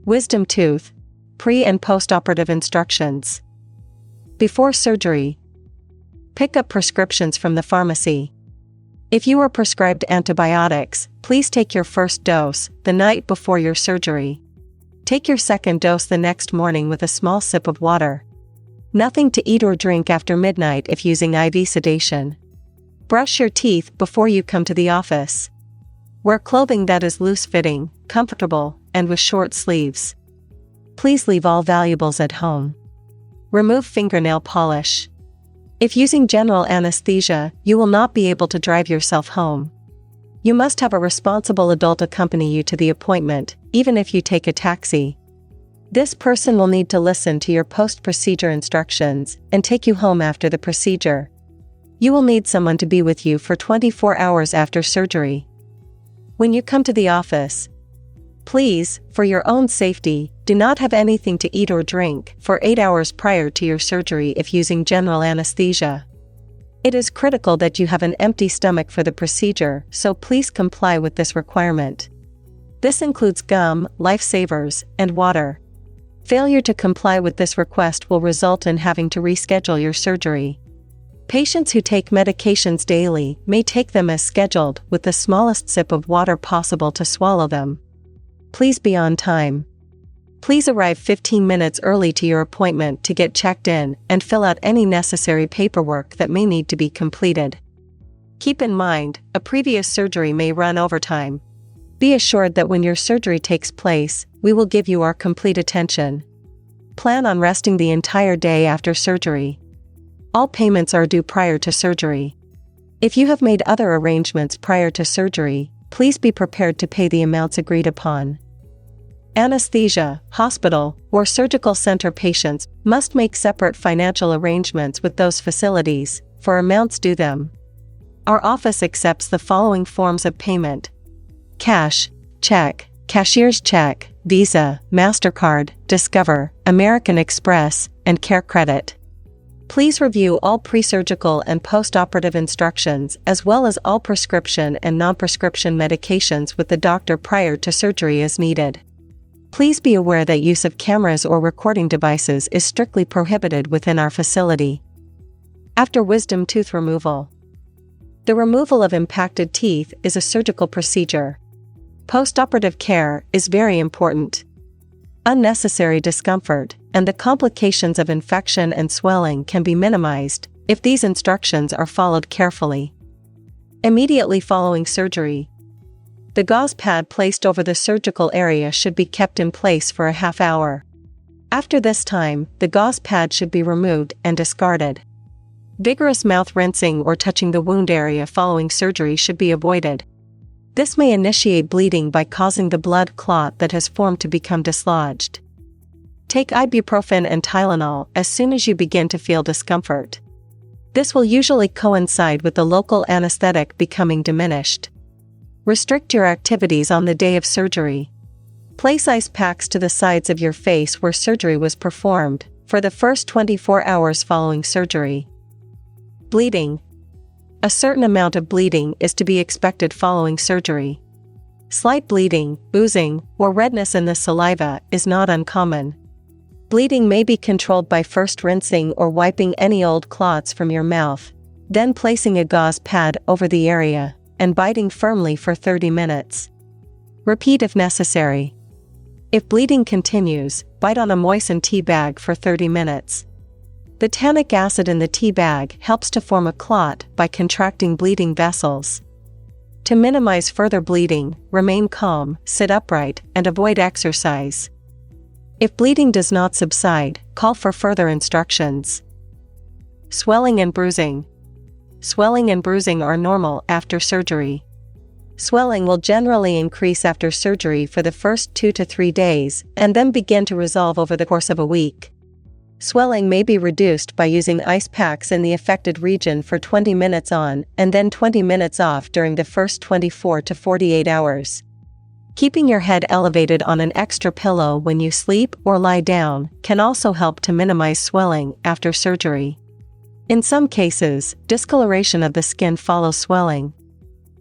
Wisdom tooth. Pre- and post-operative instructions. Before surgery, pick up prescriptions from the pharmacy. If you are prescribed antibiotics, please take your first dose the night before your surgery. Take your second dose the next morning with a small sip of water. Nothing to eat or drink after midnight if using IV sedation. Brush your teeth before you come to the office. Wear clothing that is loose-fitting, comfortable, and with short sleeves. Please leave all valuables at home. Remove fingernail polish. If using general anesthesia, you will not be able to drive yourself home. You must have a responsible adult accompany you to the appointment, even if you take a taxi. This person will need to listen to your post-procedure instructions and take you home after the procedure. You will need someone to be with you for 24 hours after surgery. When you come to the office, please, for your own safety, do not have anything to eat or drink for 8 hours prior to your surgery if using general anesthesia. It is critical that you have an empty stomach for the procedure, so please comply with this requirement. This includes gum, lifesavers, and water. Failure to comply with this request will result in having to reschedule your surgery. Patients who take medications daily may take them as scheduled with the smallest sip of water possible to swallow them. Please be on time. Please arrive 15 minutes early to your appointment to get checked in and fill out any necessary paperwork that may need to be completed. Keep in mind, a previous surgery may run overtime. Be assured that when your surgery takes place, we will give you our complete attention. Plan on resting the entire day after surgery. All payments are due prior to surgery. If you have made other arrangements prior to surgery, please be prepared to pay the amounts agreed upon. Anesthesia, hospital, or surgical center patients must make separate financial arrangements with those facilities for amounts due them. Our office accepts the following forms of payment: cash, check, cashier's check, Visa, MasterCard, Discover, American Express, and Care Credit. Please review all pre-surgical and post-operative instructions as well as all prescription and non-prescription medications with the doctor prior to surgery as needed. Please be aware that use of cameras or recording devices is strictly prohibited within our facility. After wisdom tooth removal. The removal of impacted teeth is a surgical procedure. Post-operative care is very important. Unnecessary discomfort and the complications of infection and swelling can be minimized if these instructions are followed carefully. Immediately following surgery, the gauze pad placed over the surgical area should be kept in place for a half hour. After this time, the gauze pad should be removed and discarded. Vigorous mouth rinsing or touching the wound area following surgery should be avoided. This may initiate bleeding by causing the blood clot that has formed to become dislodged. Take ibuprofen and Tylenol as soon as you begin to feel discomfort. This will usually coincide with the local anesthetic becoming diminished. Restrict your activities on the day of surgery. Place ice packs to the sides of your face where surgery was performed for the first 24 hours following surgery. Bleeding. A certain amount of bleeding is to be expected following surgery. Slight bleeding, oozing, or redness in the saliva is not uncommon. Bleeding may be controlled by first rinsing or wiping any old clots from your mouth, then placing a gauze pad over the area and biting firmly for 30 minutes. Repeat if necessary. If bleeding continues, bite on a moistened tea bag for 30 minutes. The tannic acid in the tea bag helps to form a clot by contracting bleeding vessels. To minimize further bleeding, remain calm, sit upright, and avoid exercise. If bleeding does not subside, call for further instructions. Swelling and bruising. Swelling and bruising are normal after surgery. Swelling will generally increase after surgery for the first 2 to 3 days and then begin to resolve over the course of a week. Swelling may be reduced by using ice packs in the affected region for 20 minutes on and then 20 minutes off during the first 24 to 48 hours. Keeping your head elevated on an extra pillow when you sleep or lie down can also help to minimize swelling after surgery. In some cases, discoloration of the skin follows swelling.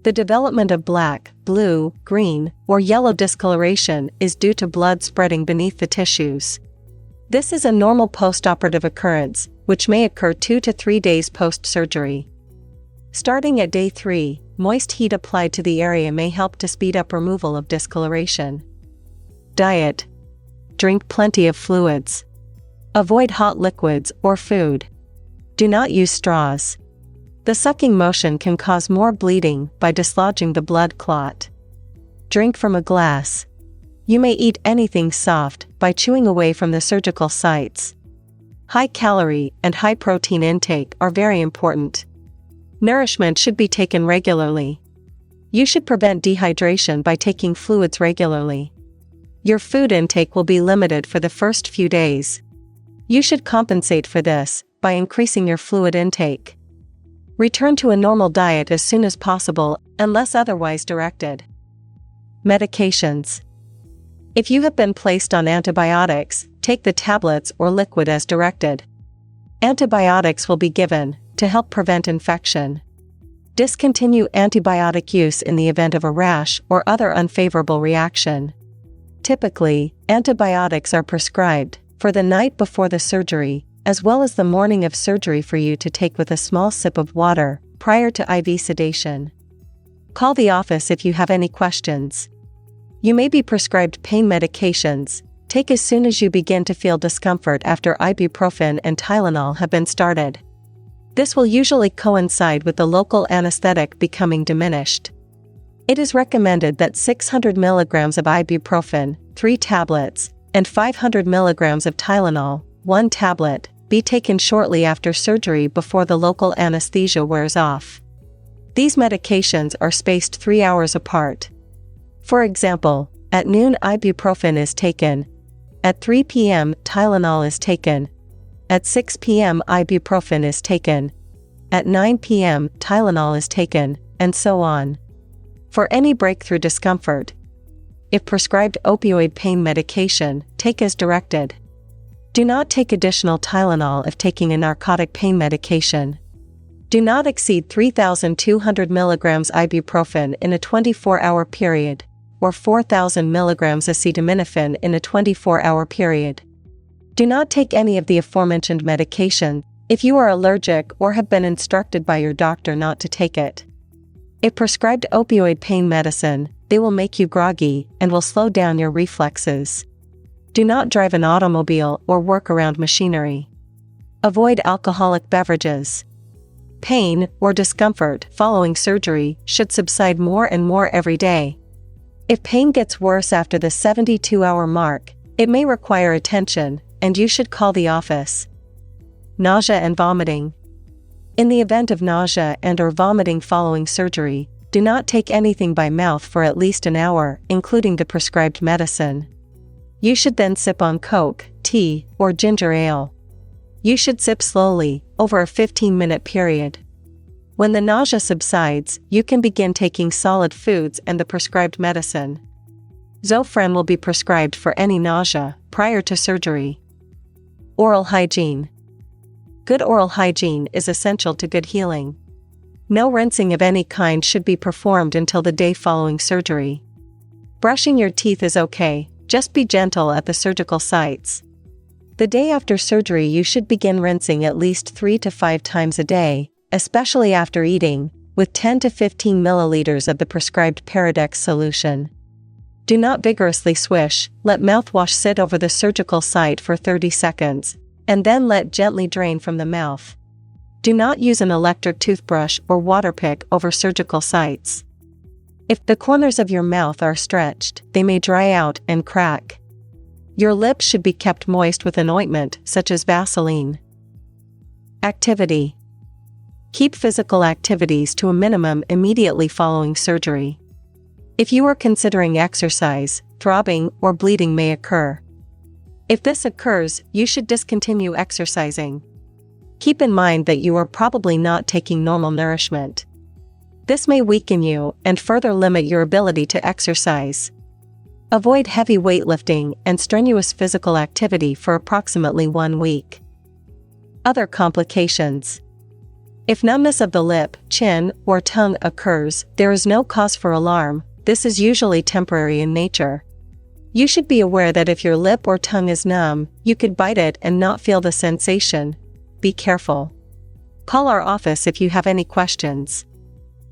The development of black, blue, green, or yellow discoloration is due to blood spreading beneath the tissues. This is a normal postoperative occurrence, which may occur 2 to 3 days post-surgery. Starting at day 3, moist heat applied to the area may help to speed up removal of discoloration. Diet. Drink plenty of fluids. Avoid hot liquids or food. Do not use straws. The sucking motion can cause more bleeding by dislodging the blood clot. Drink from a glass. You may eat anything soft by chewing away from the surgical sites. High calorie and high protein intake are very important. Nourishment should be taken regularly. You should prevent dehydration by taking fluids regularly. Your food intake will be limited for the first few days. You should compensate for this by increasing your fluid intake. Return to a normal diet as soon as possible, unless otherwise directed. Medications. If you have been placed on antibiotics, take the tablets or liquid as directed. Antibiotics will be given to help prevent infection. Discontinue antibiotic use in the event of a rash or other unfavorable reaction. Typically, antibiotics are prescribed for the night before the surgery, as well as the morning of surgery for you to take with a small sip of water prior to IV sedation. Call the office if you have any questions. You may be prescribed pain medications. Take as soon as you begin to feel discomfort after ibuprofen and Tylenol have been started. This will usually coincide with the local anesthetic becoming diminished. It is recommended that 600 mg of ibuprofen, 3 tablets, and 500 mg of Tylenol, 1 tablet, be taken shortly after surgery before the local anesthesia wears off. These medications are spaced 3 hours apart. For example, at noon ibuprofen is taken. At 3 p.m. Tylenol is taken. At 6 p.m. ibuprofen is taken. At 9 p.m. Tylenol is taken, and so on. For any breakthrough discomfort, if prescribed opioid pain medication, take as directed. Do not take additional Tylenol if taking a narcotic pain medication. Do not exceed 3,200 mg ibuprofen in a 24-hour period, or 4,000 mg acetaminophen in a 24-hour period. Do not take any of the aforementioned medication if you are allergic or have been instructed by your doctor not to take it. If prescribed opioid pain medicine, they will make you groggy and will slow down your reflexes. Do not drive an automobile or work around machinery. Avoid alcoholic beverages. Pain or discomfort following surgery should subside more and more every day. If pain gets worse after the 72-hour mark, it may require attention, and you should call the office. Nausea and vomiting. In the event of nausea and/or vomiting following surgery, do not take anything by mouth for at least an hour, including the prescribed medicine. You should then sip on Coke, tea, or ginger ale. You should sip slowly, over a 15-minute period. When the nausea subsides, you can begin taking solid foods and the prescribed medicine. Zofran will be prescribed for any nausea prior to surgery. Oral hygiene. Good oral hygiene is essential to good healing. No rinsing of any kind should be performed until the day following surgery. Brushing your teeth is okay, just be gentle at the surgical sites. The day after surgery you should begin rinsing at least 3 to 5 times a day, especially after eating, with 10 to 15 milliliters of the prescribed Paradex solution. Do not vigorously swish, let mouthwash sit over the surgical site for 30 seconds, and then let gently drain from the mouth. Do not use an electric toothbrush or water pick over surgical sites. If the corners of your mouth are stretched, they may dry out and crack. Your lips should be kept moist with an ointment, such as Vaseline. Activity. Keep physical activities to a minimum immediately following surgery. If you are considering exercise, throbbing or bleeding may occur. If this occurs, you should discontinue exercising. Keep in mind that you are probably not taking normal nourishment. This may weaken you and further limit your ability to exercise. Avoid heavy weightlifting and strenuous physical activity for approximately 1 week. Other complications. If numbness of the lip, chin, or tongue occurs, there is no cause for alarm. This is usually temporary in nature. You should be aware that if your lip or tongue is numb, you could bite it and not feel the sensation. Be careful. Call our office if you have any questions.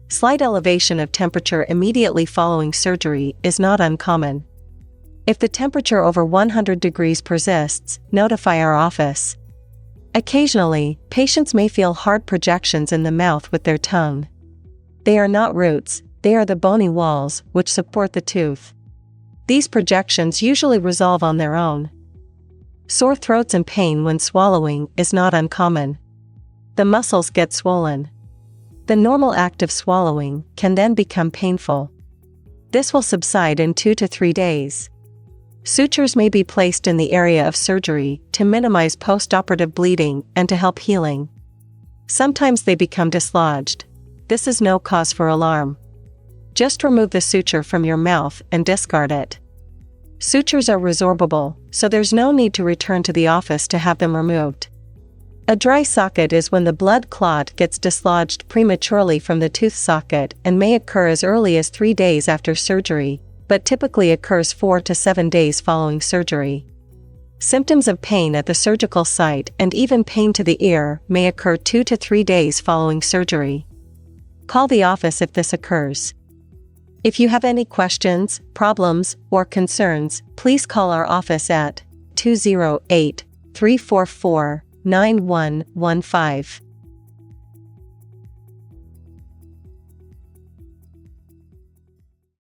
Slight elevation of temperature immediately following surgery is not uncommon. If the temperature over 100 degrees persists, notify our office. Occasionally, patients may feel hard projections in the mouth with their tongue. They are not roots, they are the bony walls which support the tooth. These projections usually resolve on their own. Sore throats and pain when swallowing is not uncommon. The muscles get swollen. The normal act of swallowing can then become painful. This will subside in 2 to 3 days. Sutures may be placed in the area of surgery to minimize post-operative bleeding and to help healing. Sometimes they become dislodged. This is no cause for alarm. Just remove the suture from your mouth and discard it. Sutures are resorbable, so there's no need to return to the office to have them removed. A dry socket is when the blood clot gets dislodged prematurely from the tooth socket and may occur as early as 3 days after surgery, but typically occurs 4 to 7 days following surgery. Symptoms of pain at the surgical site and even pain to the ear may occur 2 to 3 days following surgery. Call the office if this occurs. If you have any questions, problems, or concerns, please call our office at 208-344-9115.